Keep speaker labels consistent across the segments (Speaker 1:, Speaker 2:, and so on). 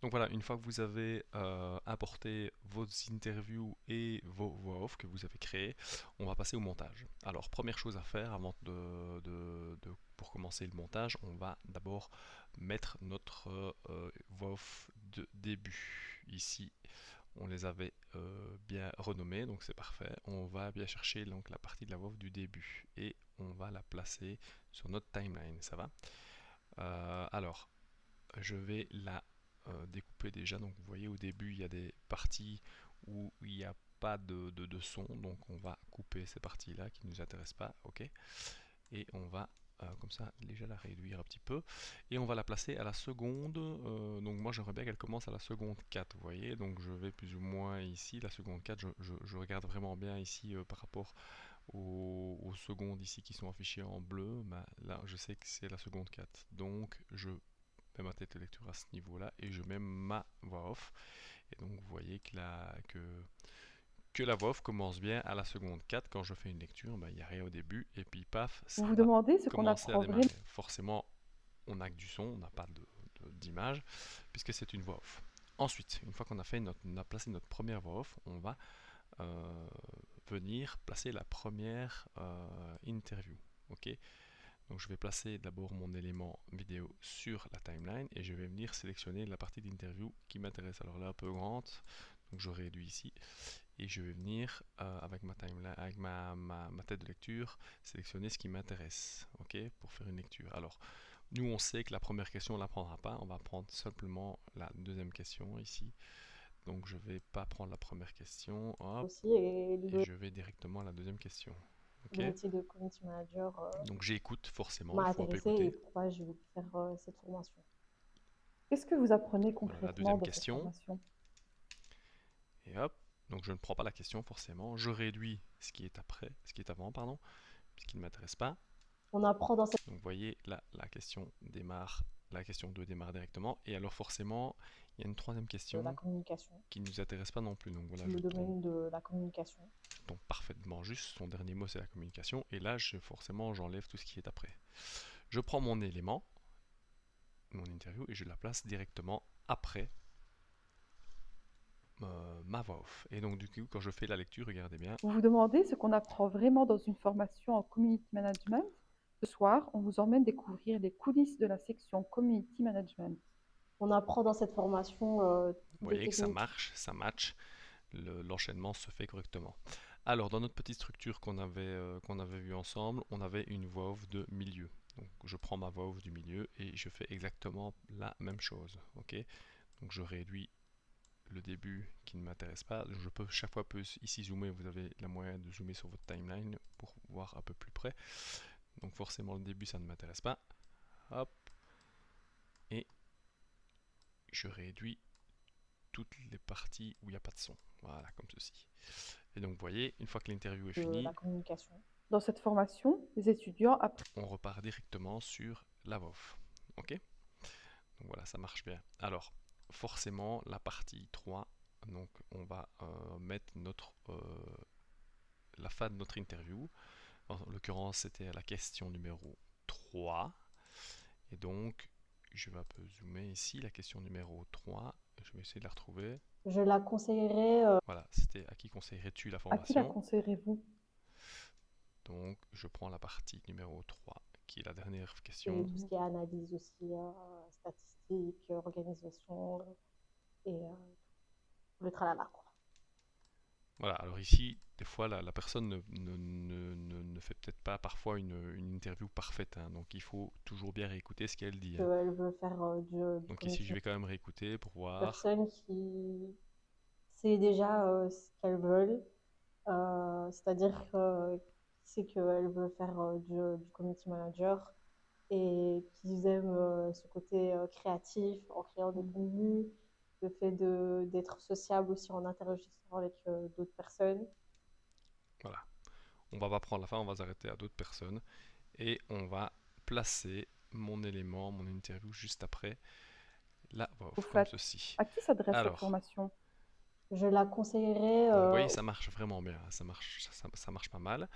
Speaker 1: Donc voilà, une fois que vous avez importé vos interviews et vos voix off que vous avez créées, on va passer au montage. Alors, première chose à faire avant pour commencer le montage, on va d'abord mettre notre voix off de début. Ici, on les avait bien renommées, donc c'est parfait. On va bien chercher donc, la partie de la voix off du début et on va la placer sur notre timeline, ça va? Alors, je vais la découper déjà. Donc vous voyez au début il y a des parties où il n'y a pas de son, donc on va couper ces parties là qui ne nous intéressent pas, ok. Et on va comme ça déjà la réduire un petit peu et on va la placer à la seconde. Donc moi j'aimerais bien qu'elle commence à la seconde 4, vous voyez. Donc je vais plus ou moins ici la seconde 4. Je regarde vraiment bien ici par rapport aux secondes ici qui sont affichées en bleu. Bah, là je sais que c'est la seconde 4, donc je mets ma tête de lecture à ce niveau-là et je mets ma voix off. Et donc vous voyez que la voix off commence bien à la seconde 4. Quand je fais une lecture, il n'y a rien au début et puis paf,
Speaker 2: Vous
Speaker 1: ça
Speaker 2: vous
Speaker 1: va
Speaker 2: demandez ce qu'on
Speaker 1: commencer à
Speaker 2: apprend vraiment.
Speaker 1: démarrer. Forcément, on n'a que du son, on n'a pas d'image puisque c'est une voix off. Ensuite, une fois qu'on a on a placé notre première voix off, on va euh, venir placer la première interview. Ok. Donc je vais placer d'abord mon élément vidéo sur la timeline et je vais venir sélectionner la partie d'interview qui m'intéresse. Alors là un peu grande, donc je réduis ici et je vais venir avec ma timeline, avec ma tête de lecture, sélectionner ce qui m'intéresse, ok, pour faire une lecture. Alors nous on sait que la première question on ne la prendra pas, on va prendre simplement la deuxième question ici. Donc je vais pas prendre la première question, hop,
Speaker 2: Aussi et
Speaker 1: et
Speaker 2: le,
Speaker 1: je vais directement à la deuxième question.
Speaker 2: le
Speaker 1: Ok.
Speaker 2: métier de community manager
Speaker 1: Donc j'écoute forcément, il
Speaker 2: m'a
Speaker 1: faut un peu
Speaker 2: intéressé et
Speaker 1: écouter.
Speaker 2: pourquoi je voulais faire cette formation. Qu'est-ce que vous apprenez
Speaker 1: Voilà la
Speaker 2: concrètement
Speaker 1: deuxième
Speaker 2: dans cette
Speaker 1: question.
Speaker 2: formation?
Speaker 1: Et hop, donc je ne prends pas la question forcément, je réduis ce qui est après, ce qui est avant, pardon, ce qui ne m'intéresse pas.
Speaker 2: On apprend dans cette
Speaker 1: Donc vous voyez, là, la question démarre, la question 2 démarre directement, et alors forcément, il y a une troisième
Speaker 2: la
Speaker 1: question
Speaker 2: communication,
Speaker 1: qui ne nous intéresse pas non plus. Donc voilà,
Speaker 2: le domaine de la communication.
Speaker 1: je tombe parfaitement juste, son dernier mot c'est la communication, et là, forcément, j'enlève tout ce qui est après. Je prends mon élément, mon interview, et je la place directement après ma voix off. Et donc du coup, quand je fais la lecture, regardez bien,
Speaker 2: Vous vous demandez ce qu'on apprend vraiment dans une formation en community management? Ce soir, on vous emmène découvrir les coulisses de la section community management. On apprend dans cette formation
Speaker 1: vous
Speaker 2: des
Speaker 1: voyez que
Speaker 2: techniques.
Speaker 1: ça match, l'enchaînement se fait correctement. Alors, dans notre petite structure qu'on avait vue ensemble, on avait une voix off de milieu. Donc, je prends ma voix off du milieu et je fais exactement la même chose. Ok. Donc, je réduis le début qui ne m'intéresse pas. Je peux chaque fois ici zoomer. Vous avez la moyen de zoomer sur votre timeline pour voir un peu plus près. Donc, forcément, le début, ça ne m'intéresse pas. Hop. Et je réduis toutes les parties où il n'y a pas de son. Voilà, comme ceci. Et donc, vous voyez, une fois que l'interview est
Speaker 2: De la
Speaker 1: finie,
Speaker 2: communication. Dans cette formation, les étudiants apprennent.
Speaker 1: on repart directement sur la VOF. Ok. Donc voilà, ça marche bien. Alors, forcément, la partie 3, donc on va mettre la fin de notre interview. En l'occurrence, c'était la question numéro 3. Et donc, je vais un peu zoomer ici, la question numéro 3. Je vais essayer de la retrouver.
Speaker 2: Je la conseillerais.
Speaker 1: Voilà, c'était à qui conseillerais-tu la
Speaker 2: À qui la
Speaker 1: formation?
Speaker 2: conseillerez-vous?
Speaker 1: Donc, je prends la partie numéro 3, qui est la dernière
Speaker 2: Et
Speaker 1: question.
Speaker 2: tout ce qui est analyse aussi, statistique, organisation et le tralala, quoi.
Speaker 1: Voilà, alors ici, des fois, la personne ne fait peut-être pas parfois une interview parfaite, hein, donc il faut toujours bien réécouter ce qu'elle dit, hein.
Speaker 2: Qu'elle veut faire du
Speaker 1: Donc ici, je
Speaker 2: community
Speaker 1: vais quand même réécouter pour voir.
Speaker 2: personne qui sait déjà ce qu'elles veulent, c'est-à-dire c'est qu'elles veulent faire du community manager et qu'ils aiment ce côté créatif en créant des contenus, le fait d'être sociable aussi en interagissant avec d'autres personnes.
Speaker 1: Voilà, on va pas prendre la fin, on va s'arrêter à d'autres personnes et on va placer mon élément, mon interview juste après la voix
Speaker 2: Au
Speaker 1: off, comme
Speaker 2: fait,
Speaker 1: ceci.
Speaker 2: à qui s'adresse cette
Speaker 1: Alors,
Speaker 2: formation? Je la conseillerais.
Speaker 1: donc vous voyez, ça marche vraiment bien, hein, ça marche pas mal.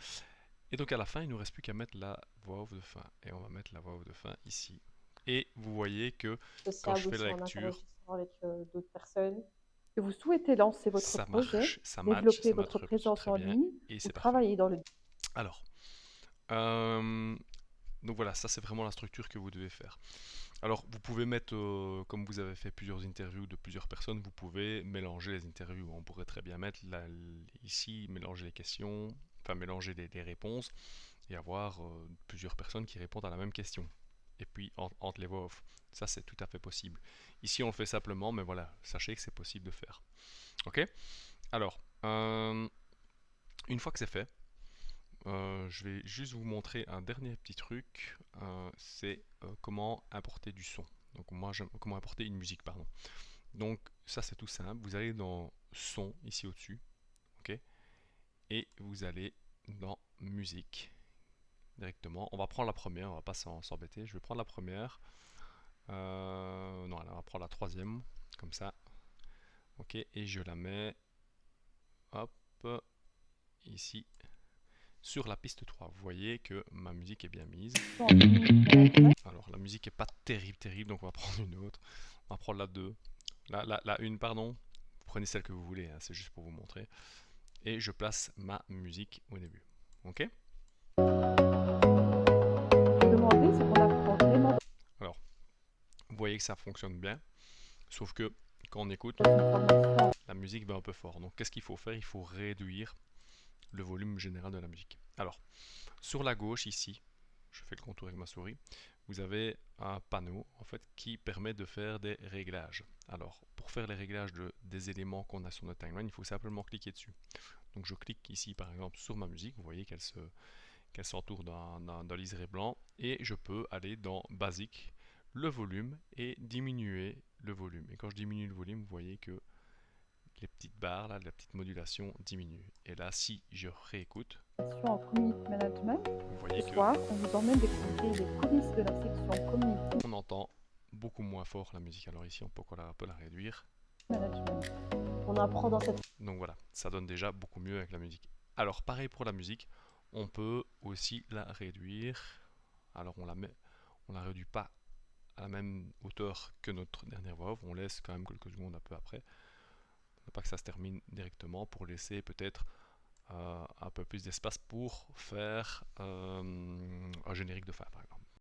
Speaker 1: Et donc à la fin, il nous reste plus qu'à mettre la voix off de fin. Et on va mettre la voix off de fin ici. et vous voyez que quand je
Speaker 2: sociable
Speaker 1: fais la
Speaker 2: aussi en
Speaker 1: lecture,
Speaker 2: interagissant avec d'autres personnes.
Speaker 3: Que vous souhaitez lancer votre
Speaker 1: ça
Speaker 3: projet,
Speaker 1: marche, ça match,
Speaker 3: développer
Speaker 1: ça
Speaker 3: votre
Speaker 1: match
Speaker 3: présence
Speaker 1: très
Speaker 3: en
Speaker 1: bien
Speaker 3: ligne
Speaker 1: et
Speaker 3: ou
Speaker 1: c'est parfait.
Speaker 3: travailler dans le...
Speaker 1: Alors, euh, donc voilà, ça c'est vraiment la structure que vous devez faire. Alors, vous pouvez mettre, comme vous avez fait plusieurs interviews de plusieurs personnes, vous pouvez mélanger les interviews. On pourrait très bien mettre là, ici, mélanger les questions, enfin mélanger les réponses et avoir plusieurs personnes qui répondent à la même question. Et puis entre les voix off. Ça, c'est tout à fait possible. Ici, on le fait simplement, mais voilà, sachez que c'est possible de faire. Ok. Alors, une fois que c'est fait, je vais juste vous montrer un dernier petit truc. C'est comment importer du son. Donc comment importer une musique, pardon. Donc ça c'est tout simple. Vous allez dans son ici au-dessus, ok, et vous allez dans musique directement. On va prendre la première, on va pas s'embêter. Je vais prendre la première. Non, on va prendre la troisième, comme ça. Ok, et je la mets, hop, ici, sur la piste 3. Vous voyez que ma musique est bien mise. Alors la musique est pas terrible, donc on va prendre une autre. On va prendre la 2. La 1, pardon. Vous prenez celle que vous voulez, hein, c'est juste pour vous montrer. Et je place ma musique au début. Ok.
Speaker 3: Demander ce qu'on apprend vraiment
Speaker 1: Alors, vous voyez que ça fonctionne bien. Sauf que quand on écoute,
Speaker 3: dans une formation.
Speaker 1: la musique va un peu fort. Donc qu'est-ce qu'il faut faire? Il faut réduire le volume général de la musique. Alors, sur la gauche ici, je fais le contour avec ma souris, vous avez un panneau en fait qui permet de faire des réglages. Alors, pour faire les réglages des éléments qu'on a sur notre timeline, il faut simplement cliquer dessus. Donc je clique ici par exemple sur ma musique, vous voyez qu'elle s'entoure d'un liseré blanc, et je peux aller dans Basique, le volume, et diminuer le volume. Et quand je diminue le volume, vous voyez que les petites barres, là, la petite modulation diminue. Et là, si je réécoute,
Speaker 3: En community management.
Speaker 1: vous voyez
Speaker 3: Ce
Speaker 1: que
Speaker 3: soir, on vous emmène découvrir les coulisses de la section community
Speaker 1: on entend beaucoup moins fort la musique. Alors ici, on peut un peu la réduire.
Speaker 3: management.
Speaker 2: On apprend dans cette...
Speaker 1: Donc voilà, ça donne déjà beaucoup mieux avec la musique. Alors pareil pour la musique, on peut aussi la réduire. Alors on la réduit pas à la même hauteur que notre dernière voix off, on laisse quand même quelques secondes un peu après. Pas que ça se termine directement pour laisser peut-être un peu plus d'espace pour faire un générique de fin par exemple.